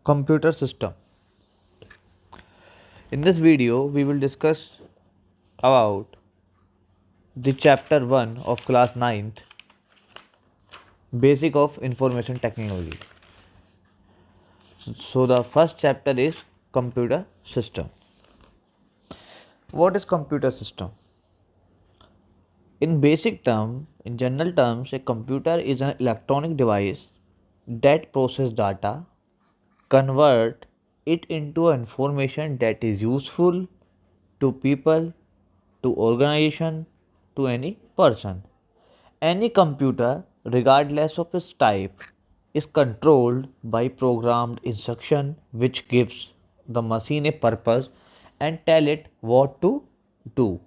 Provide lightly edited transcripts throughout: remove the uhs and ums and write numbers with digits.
Computer system. In this video, we will discuss about the chapter 1 of class 9th, Basic of Information Technology. So the first chapter is computer system. What is computer system? In general terms, a computer is an electronic device that processes data, convert it into information that is useful to people, to organization, to any person. Any computer, regardless of its type, is controlled by programmed instruction which gives the machine a purpose and tell it what to do.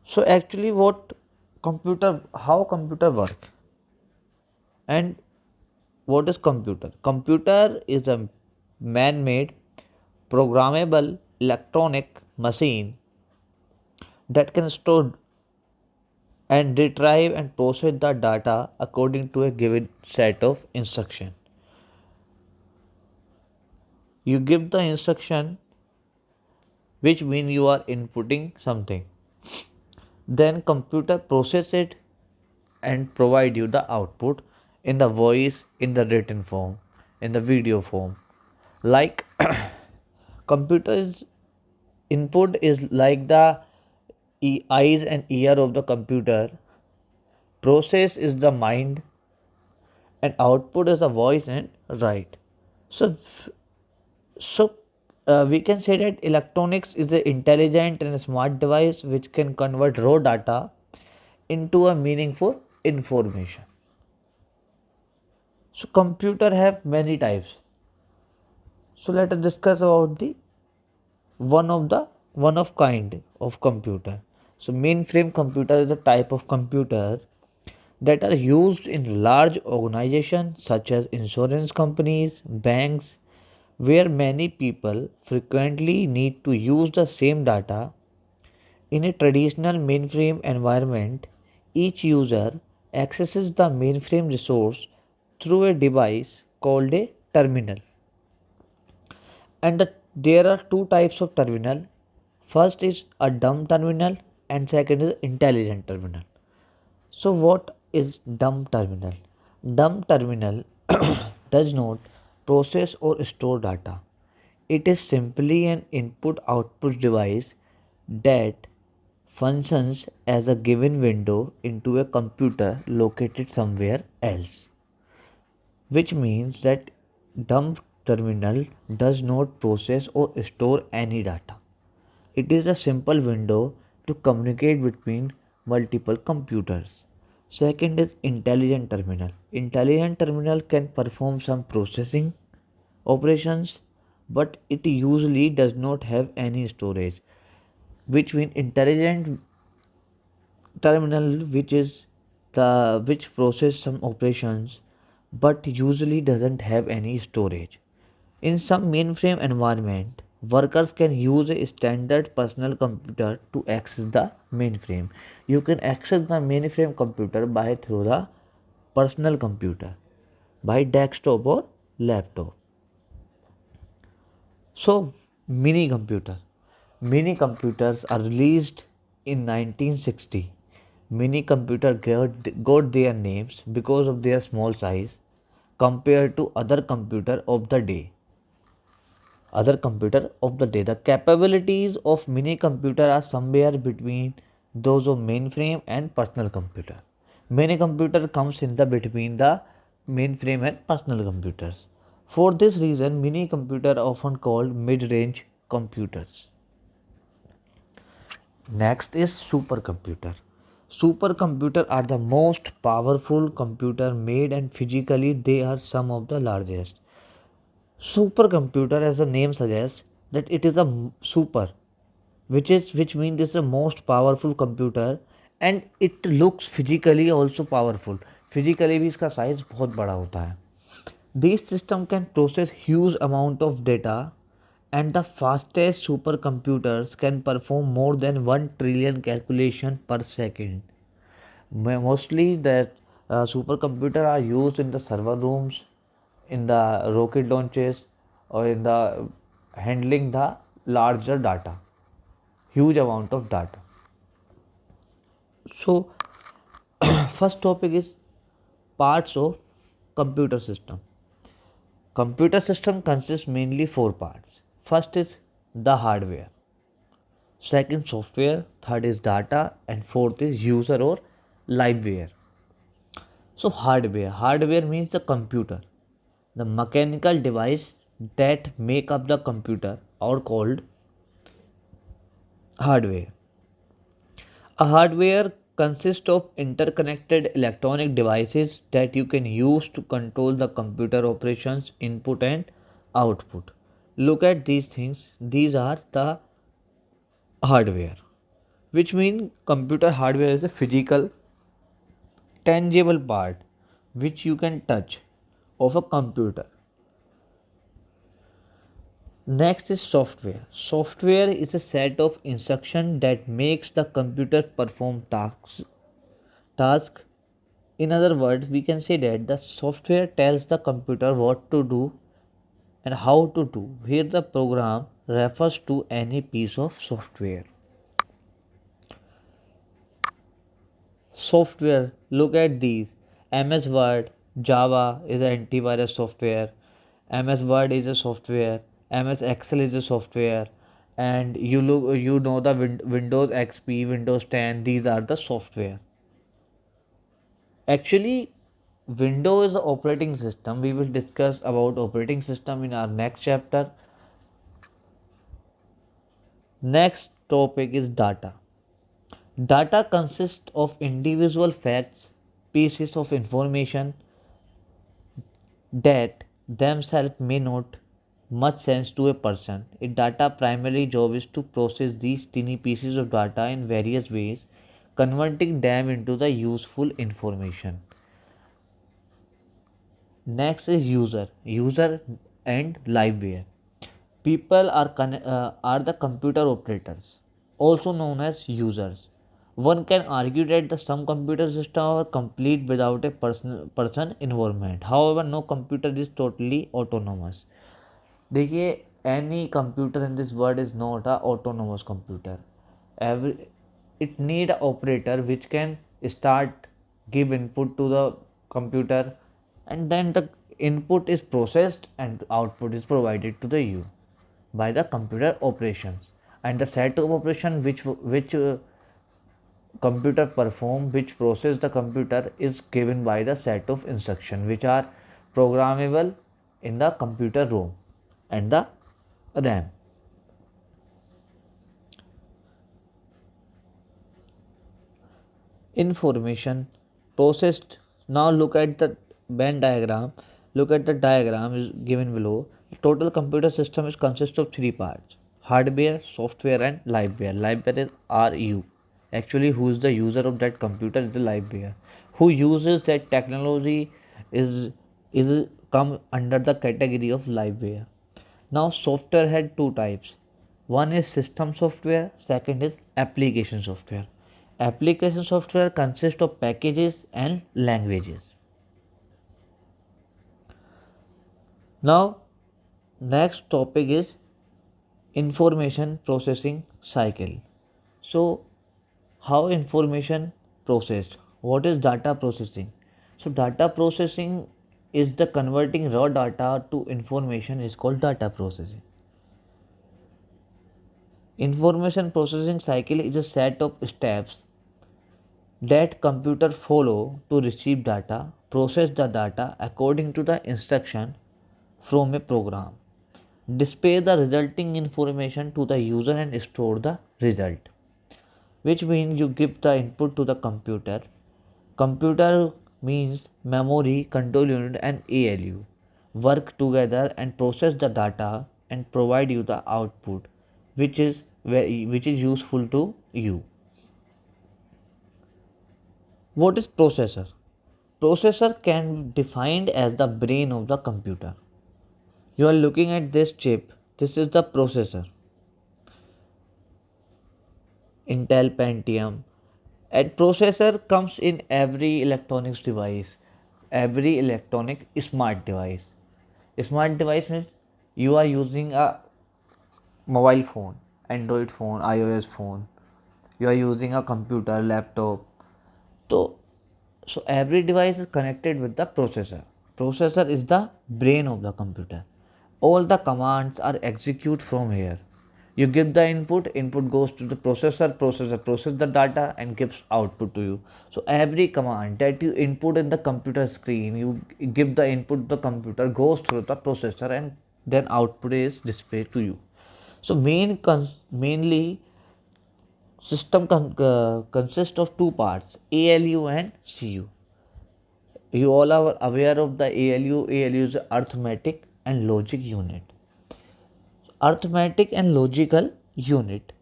So actually how computer work and what is computer? Computer is a man-made programmable electronic machine that can store and retrieve and process the data according to a given set of instruction. You give the instruction, which means you are inputting something. Then computer process it and provide you the output in the voice, in the written form, in the video form. Like computer's input is like the eyes and ear of the computer. Process is the mind and output is the voice and write. So so we can say that electronics is an intelligent and smart device which can convert raw data into a meaningful information. So computer have many types. So let us discuss about the one of kind of computer. So mainframe computer is a type of computer that are used in large organizations such as insurance companies, banks, where many people frequently need to use the same data. In a traditional mainframe environment, each user accesses the mainframe resource through a device called a terminal. There are two types of terminal. First is a dumb terminal and second is intelligent terminal. So what is dumb terminal? Dumb terminal does not process or store data. It is simply an input output device that functions as a given window into a computer located somewhere else, which means that dumb terminal does not process or store any data. It is a simple window to communicate between multiple computers. Second is intelligent terminal. Intelligent terminal can perform some processing operations, but it usually does not have any storage. Which means intelligent terminal which process some operations but usually doesn't have any storage. In some mainframe environment, workers can use a standard personal computer to access the mainframe. You can access the mainframe computer by through the personal computer, by desktop or laptop. So, mini computer. Mini computers are released in 1960. Mini computer got their names because of their small size compared to other computer of the day. The capabilities of mini computer are somewhere between those of mainframe and personal computer. Mini computer comes in the between the mainframe and personal computers. For this reason, mini computer are often called mid-range computers. Next is supercomputer. Supercomputer are the most powerful computer made and physically they are some of the largest. Supercomputer, as the name suggests, that it is a super, which means it's the most powerful computer and it looks physically also powerful. Physically भी इसका size बहुत बड़ा होता है. These system can process huge amount of data and the fastest supercomputers can perform more than 1 trillion calculation per second. Mostly that Supercomputers are used in the server rooms, in the rocket launches, or in the handling the larger data, huge amount of data. So, first topic is parts of computer system. Computer system consists mainly four parts. First is the hardware, second software, third is data, and fourth is user or liveware. So hardware means the computer, the mechanical device that make up the computer are called hardware. A hardware consists of interconnected electronic devices that you can use to control the computer operations, input and output. Look at these things. These are the hardware, which mean computer hardware is a physical, tangible part which you can touch of a computer. Next is software. Software is a set of instructions that makes the computer perform task. In other words, we can say that the software tells the computer what to do and how to do. Here the program refers to any piece of software. Software, look at these. MS Word, Java is an antivirus software. MS Word is a software. MS Excel is a software. And you know the Windows XP, Windows 10. These are the software. Actually, Windows is the operating system. We will discuss about operating system in our next chapter. Next topic is data. Data consists of individual facts, pieces of information that themselves may not much sense to a person. A data primary job is to process these tiny pieces of data in various ways, converting them into the useful information. Next is user and liveware. People are the computer operators, also known as users. One can argue that some computer systems are complete without a person involvement. However, no computer is totally autonomous. देखिए, any computer in this world is not a autonomous computer. Every it need a operator which can start give input to the computer, and then the input is processed and output is provided to the you by the computer operations, and the set of operation which computer perform, which process the computer, is given by the set of instruction which are programmable in the computer ROM and the RAM. Information processed. Now look at the Venn diagram. Look at the diagram is given below. The total computer system is consists of three parts: hardware, software, and liveware. Liveware is RU. Actually, who is the user of that computer is the liveware. Who uses that technology is come under the category of liveware. Now software had two types. One is system software, second is application software. Application software consists of packages and languages. Now next topic is information processing cycle. So how information processed? What is data processing? So data processing is the converting raw data to information is called data processing. Information processing cycle is a set of steps that computer follow to receive data, process the data according to the instruction from a program, display the resulting information to the user and store the result, which means you give the input to the computer. Computer means memory, control unit and ALU work together and process the data and provide you the output which is useful to you. What is processor? Processor can be defined as the brain of the computer. You are looking at this chip. This is the processor. Intel Pentium. And processor comes in every electronics device, every electronic smart device. Smart device means you are using a mobile phone, Android phone, iOS phone. You are using a computer, laptop. So, so every device is connected with the processor. Processor is the brain of the computer. All the commands are executed from here. You give the input, input goes to the processor, processor processes the data and gives output to you. So every command that you input in the computer screen, you give the input to the computer, goes through the processor and then output is displayed to you. So mainly system consists of two parts, ALU and CU. You all are aware of the ALU. ALU is arithmetic and logic unit. Arithmetic and logical unit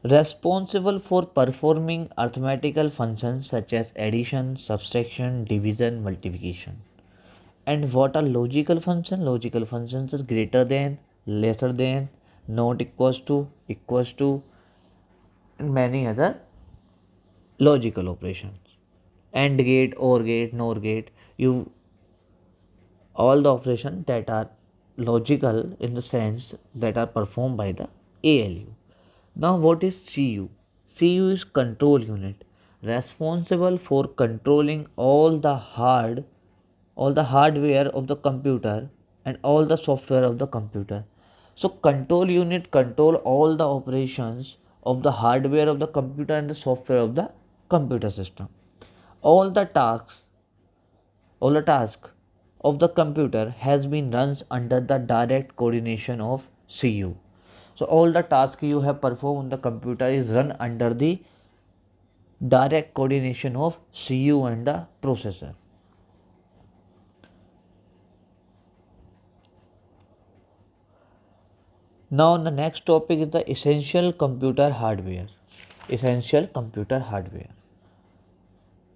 responsible for performing arithmetical functions such as addition, subtraction, division, multiplication. And what are logical functions? Logical functions is greater than, lesser than, not equals to, and many other logical operations. AND gate, OR gate, NOR gate. You all the operations that are logical in the sense that are performed by the ALU. Now what is CU? CU is control unit responsible for controlling all the hardware of the computer and all the software of the computer. So control unit control all the operations of the hardware of the computer and the software of the computer system. All the tasks all the task of the computer has been runs under the direct coordination of CU. So all the tasks you have performed on the computer is run under the direct coordination of CU and the processor. Now the next topic is the essential computer hardware. Essential computer hardware.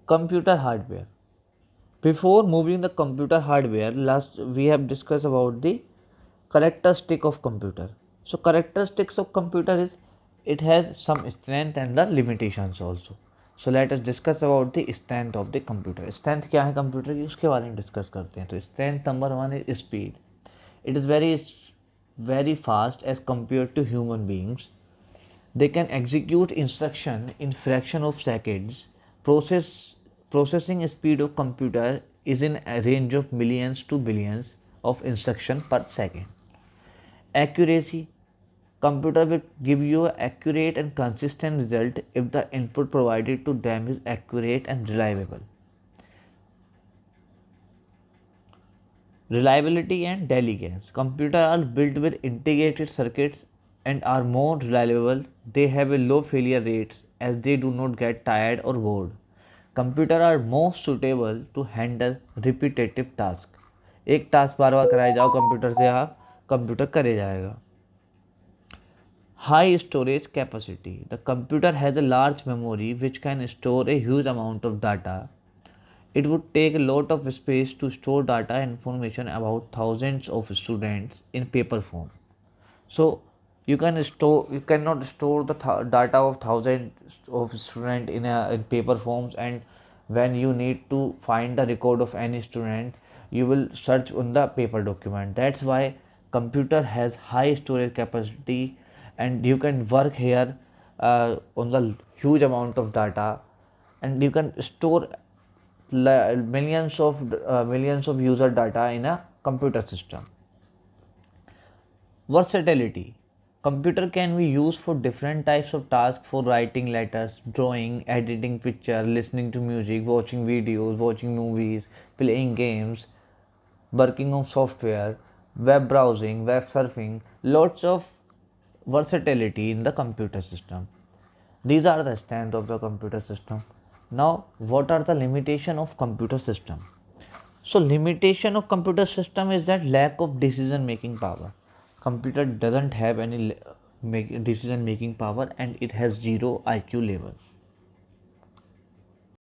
Computer hardware. Before moving the computer hardware, last we have discussed about the characteristic of computer. So characteristics of computer is it has some strength and the limitations also. So let us discuss about the strength of the computer. Strength क्या है computer की उसके बारे में discuss करते हैं. तो strength number one is speed. It is very fast as compared to human beings. They can execute instruction in fraction of seconds. Processing speed of computer is in a range of millions to billions of instruction per second. Accuracy. Computer will give you an accurate and consistent result if the input provided to them is accurate and reliable. Reliability and diligence. Computers are built with integrated circuits and are more reliable. They have a low failure rates as they do not get tired or bored. Computers are most suitable to handle repetitive tasks. एक task bar बार कराया जाओ computer से आप computer करे जाएगा. High storage capacity. The computer has a large memory which can store a huge amount of data. It would take a lot of space to store data and information about thousands of students in paper form. So you cannot store the data of thousands of students in paper forms, and when you need to find the record of any student, you will search on the paper document. That's why computer has high storage capacity, and you can work here on the huge amount of data, and you can store millions of user data in a computer system. Versatility. Computer can be used for different types of tasks, for writing letters, drawing, editing picture, listening to music, watching videos, watching movies, playing games, working on software, web browsing, web surfing. Lots of versatility in the computer system. These are the strengths of the computer system. Now, what are the limitations of computer system? So, limitation of computer system is that lack of decision making power. Computer doesn't have any decision making power, and it has zero IQ level.